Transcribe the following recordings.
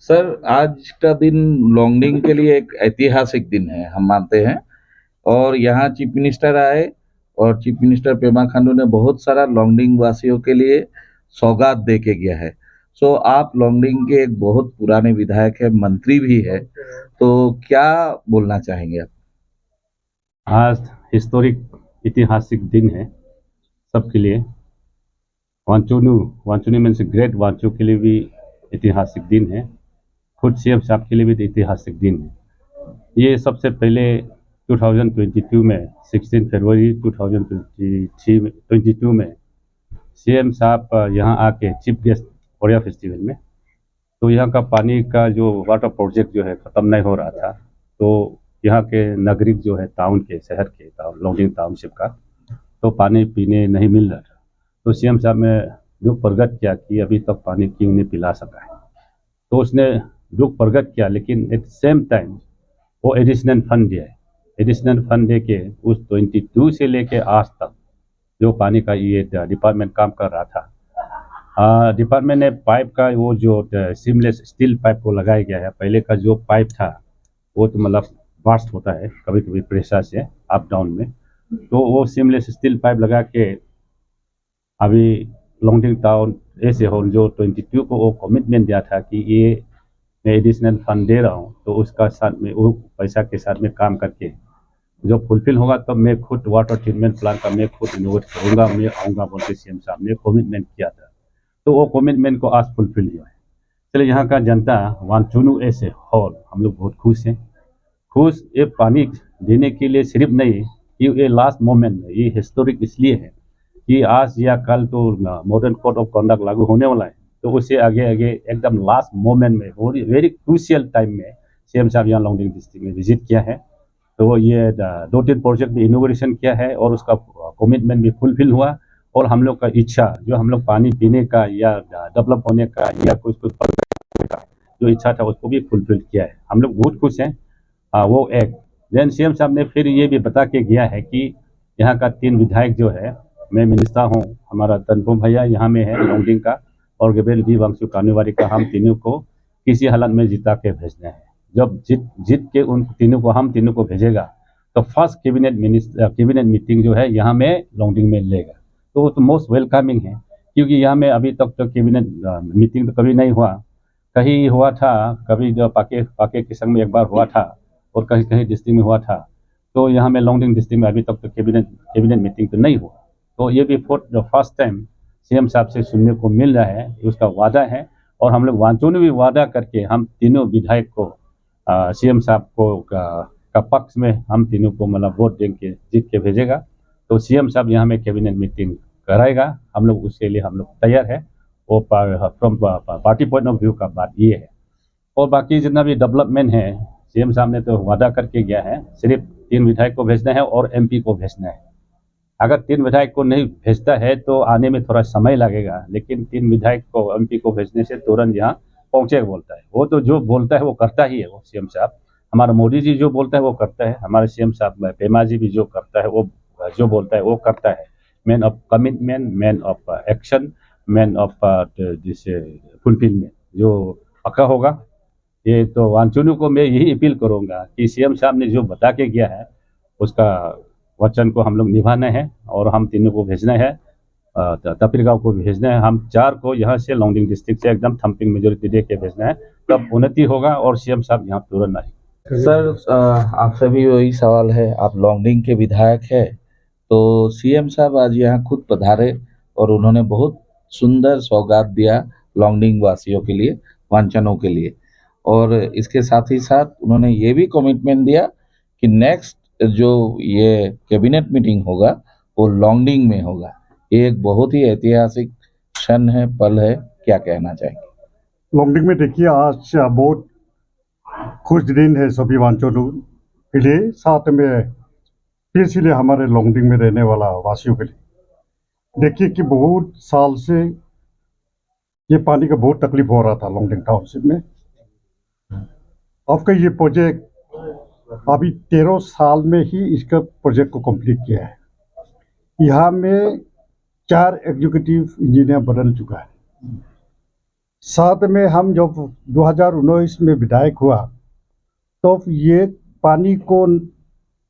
Sir, आज का दिन लॉन्गडिंग के लिए एक ऐतिहासिक दिन है, हम मानते हैं। और यहाँ चीफ मिनिस्टर आए और चीफ मिनिस्टर पेमा खांडू ने बहुत सारा लॉन्गडिंग वासियों के लिए सौगात दे के गया है। सो आप लॉन्गडिंग के एक बहुत पुराने विधायक है, मंत्री भी है, तो क्या बोलना चाहेंगे आप? आज हिस्टोरिक ऐतिहासिक दिन है सबके लिए। वांचूनू वांचूनी मीन्स ग्रेट वांचू के लिए भी ऐतिहासिक दिन है। खुद सीएम साहब के लिए भी ऐतिहासिक दिन है। ये सबसे पहले 2022 में 16 फरवरी 2022 में सीएम साहब यहाँ आके चीफ गेस्ट ओडिया फेस्टिवल में, तो यहाँ का पानी का जो वाटर प्रोजेक्ट जो है ख़त्म नहीं हो रहा था, तो यहाँ के नागरिक जो है टाउन के शहर के लॉन्गडिंग टाउनशिप का, तो पानी पीने नहीं मिल रहा था। तो सीएम साहब ने दुख प्रकट किया कि अभी तक पानी क्यों नहीं पिला सका है। तो उसने दुख प्रकट किया, लेकिन एट सेम टाइम वो एडिशनल फंड दिया है। एडिशनल फंड दे के उस 22 से लेके आज तक जो पानी का ये डिपार्टमेंट काम कर रहा था, डिपार्टमेंट ने पाइप का वो जो सीमलेस स्टील पाइप को लगाया गया है। पहले का जो पाइप था वो तो मतलब बास्ट होता है कभी कभी प्रेशर से अप डाउन में, तो वो सीमलेस स्टील पाइप लगा के अभी लॉन्गडिंग टाउन ऐसे हो जो 22 को वो कमिटमेंट दिया था कि ये मैं एडिशनल फंड दे रहा हूँ, तो उसका साथ में वो पैसा के साथ में काम करके जो फुलफिल होगा तब मैं खुद वाटर ट्रीटमेंट प्लांट का मैं खुद इनोवेट करूँगा, मैं आऊँगा बोल के सीएम साहब ने कमिटमेंट किया था। तो वो कमिटमेंट को आज फुलफिल हुआ है। चलिए, यहाँ का जनता वांचूनू ऐसे हॉल हम लोग बहुत खुश हैं। खुश ये पानी देने के लिए सिर्फ नहीं कि ये लास्ट मोमेंट में, ये हिस्टोरिक इसलिए है कि आज या कल तो मॉडर्न कोड ऑफ कंडक्ट लागू होने वाला है, तो उससे आगे आगे एकदम लास्ट मोमेंट में वेरी क्रूशियल टाइम में सीएम साहब यहाँ लॉन्गडिंग डिस्ट्रिक्ट में विजिट किया है। तो ये 2-3 प्रोजेक्ट भी इनोग्रेशन किया है और उसका कमिटमेंट भी फुलफिल हुआ। और हम लोग का इच्छा जो हम लोग पानी पीने का या डेवलप होने का या कुछ का जो इच्छा था उसको भी फुलफिल किया है। हम लोग बहुत खुश हैं। वो एक देन सीएम साहब ने फिर ये भी बता के गया है कि यहाँ का 3 विधायक जो है, मैं मिनिस्टर हूँ, हमारा तनपुम भैया यहाँ में है लॉन्गडिंग का, और गबेल जी वांगसू कानूवारी का, हम तीनों को किसी हालत में जिता के भेजना है। जब जीत के उन तीनों को हम तीनों को भेजेगा तो फर्स्ट कैबिनेट मीटिंग जो है यहाँ में लॉन्गडिंग में लेगा। तो वो तो मोस्ट वेलकमिंग है, क्योंकि यहाँ में अभी तक तो कैबिनेट मीटिंग तो कभी नहीं हुआ। कहीं हुआ था, कभी जो पाके के संग में एक बार हुआ था और कहीं कहीं डिस्ट्रिक्ट में हुआ था। तो यहाँ में लॉन्गडिंग डिस्ट्रिक्ट में अभी तक तो कैबिनेट मीटिंग तो नहीं हुआ। तो ये भी फर्स्ट टाइम सीएम साहब से सुनने को मिल रहा है, उसका वादा है। और हम लोग वांचून भी वादा करके हम तीनों विधायक को सीएम साहब को का पक्ष में हम तीनों को मतलब वोट दे के जीत के भेजेगा। तो सीएम साहब यहाँ में कैबिनेट मीटिंग कराएगा, हम लोग उसके लिए हम लोग तैयार है। वो from party point of view का बात ये है। और बाकी जितना भी डेवलपमेंट है, सीएम साहब ने तो वादा करके गया है, सिर्फ 3 विधायक को भेजना है और एमपी को भेजना है। अगर 3 विधायक को नहीं भेजता है तो आने में थोड़ा समय लगेगा, लेकिन 3 विधायक को एमपी को भेजने से तुरंत यहाँ पहुँचेगा बोलता है। वो तो जो बोलता है वो करता ही है वो सीएम साहब। हमारा मोदी जी जो बोलता है वो करता है, हमारे सीएम साहब पेमा जी भी जो करता है वो जो बोलता है वो करता है। Man of commitment, man of action, man of this fulfilment जो पक्का होगा। ये तो वांचूनू को मैं यही अपील करूँगा कि सीएम साहब ने जो बता के गया है उसका वचन को हम लोग निभाना है और हम तीनों को भेजना है, तपीरगांव को भेजना है। हम 4 को यहाँ से लॉन्गडिंग डिस्ट्रिक्ट से एकदम थम्पिंग मेजोरिटी दे के भेजना है, तब उन्नति होगा और सीएम साहब यहाँ तुरंत आएंगे। सर, आपसे भी वही सवाल है, आप लॉन्गडिंग के विधायक है, तो सीएम साहब आज यहाँ खुद पधारे और उन्होंने बहुत सुंदर सौगात दिया लॉन्गडिंग वासियों के लिए, वांचनों के लिए। और इसके साथ ही साथ उन्होंने ये भी कमिटमेंट दिया कि नेक्स्ट जो ये कैबिनेट मीटिंग होगा वो लॉन्गडिंग में होगा। ये एक बहुत ही ऐतिहासिक क्षण है, पल है, क्या कहना चाहेंगे? लॉन्गडिंग में देखिए, आज बहुत खुश दिन है सभी वांचों के लिए, साथ में स्पेशली हमारे लॉन्गडिंग में रहने वाला वासियों के लिए। देखिए कि बहुत साल से ये पानी का बहुत तकलीफ हो रहा था लॉन्गडिंग टाउनशिप में। आपका ये प्रोजेक्ट अभी 13 साल में ही इसका प्रोजेक्ट को कंप्लीट किया है। यहाँ में 4 एग्जीक्यूटिव इंजीनियर बदल चुका है। साथ में हम जब 2019 में विधायक हुआ तो ये पानी को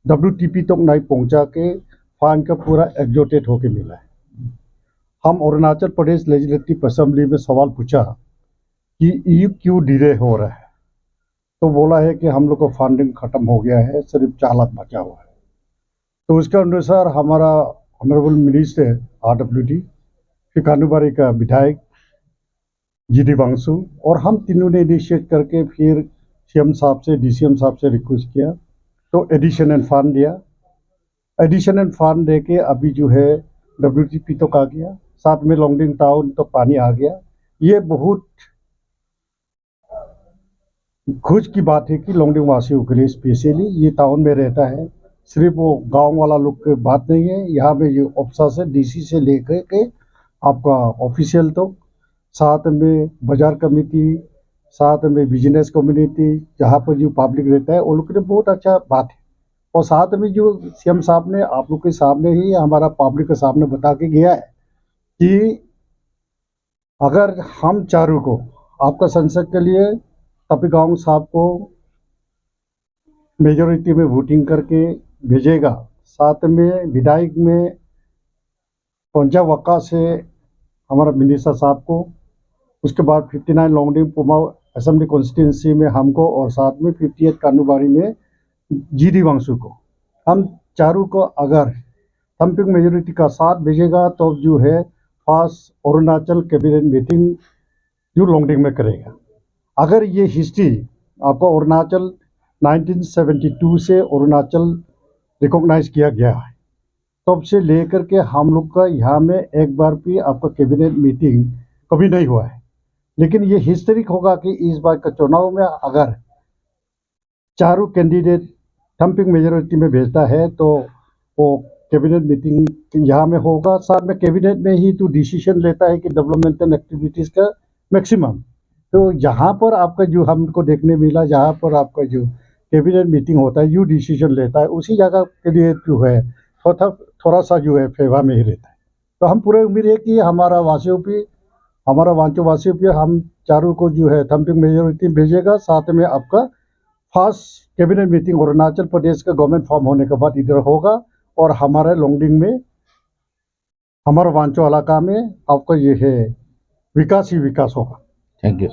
WTP तक नहीं पहुंचा के फान का पूरा एग्जॉटेड होके मिला है। हम अरुणाचल प्रदेश लेजिस्लेटिव असेंबली में सवाल पूछा कि ये क्यों डिले हो रहा है, तो बोला है कि हम लोग का फंडिंग खत्म हो गया है, सिर्फ 4 लाख बचा हुआ है। तो उसके अनुसार हमारा ऑनरेबल मिनिस्टर RWD फिर कानूबारी का विधायक GD वांगसू और हम तीनों ने इनिशिएट करके फिर CM साहब से DCM साहब से रिक्वेस्ट किया तो एडिशनल फंड दिया। एडिशनल फंड दे के अभी जो है WTP तो आ गया, साथ में लॉन्गडिंग टाउन तो पानी आ गया। ये बहुत खुश की बात है कि लॉन्गडिंग वासियों के लिए स्पेशली ये टाउन में रहता है, सिर्फ वो गांव वाला लोग की बात नहीं है। यहाँ पे जो ऑफिसर से DC से लेकर के आपका ऑफिशियल तो साथ में बाजार कमेटी, साथ में बिजनेस कम्युनिटी, जहाँ पर जो पब्लिक रहता है वो लोग के लिए बहुत अच्छा बात है। और साथ में जो CM साहब ने आप लोग के सामने ही हमारा पब्लिक के सामने बता के गया है कि अगर हम चारों को आपका संसद के लिए तपिगांव साहब को मेजोरिटी में वोटिंग करके भेजेगा, साथ में विधायक में पंजा वक्का से हमारा मिनिस्टर साहब को, उसके बाद 59 लॉन्गडिंग पुमा असेंबली कॉन्स्टिट्यूंसी में हमको और साथ में 58 कानूबारी में GD वांगसू को, हम चारों को अगर थम्पिंग मेजोरिटी का साथ भेजेगा तो जो है फर्स्ट अरुणाचल कैबिनेट मीटिंग जो लॉन्गडिंग में करेगा। अगर ये हिस्ट्री आपको अरुणाचल 1972 से अरुणाचल रिकॉग्नाइज किया गया है, तब से लेकर के हम लोग का यहाँ में एक बार भी आपका कैबिनेट मीटिंग कभी नहीं हुआ है। लेकिन ये हिस्टोरिक होगा कि इस बार का चुनाव में अगर चारों कैंडिडेट थम्पिंग मेजोरिटी में भेजता है तो वो कैबिनेट मीटिंग यहाँ में होगा। साथ में कैबिनेट में ही तो डिसीजन लेता है कि डेवलपमेंटल एक्टिविटीज़ का मैक्सिमम। तो यहाँ पर आपका जो हमको देखने मिला, जहाँ पर आपका जो कैबिनेट मीटिंग होता है, जो डिसीजन लेता है, उसी जगह के लिए जो है थोड़ा सा जो है फेवर में ही रहता है। तो हम पूरे उम्मीद है कि हमारा वांचो वासियों पे हम चारों को जो है थम्पिंग मेजोरिटी भेजेगा। साथ में आपका first cabinet meeting Arunachal Pradesh का गवर्नमेंट फॉर्म होने के बाद इधर होगा और हमारे लॉन्गडिंग में, हमारा वांचो इलाका में आपका ये है विकास ही विकास होगा। Thank you.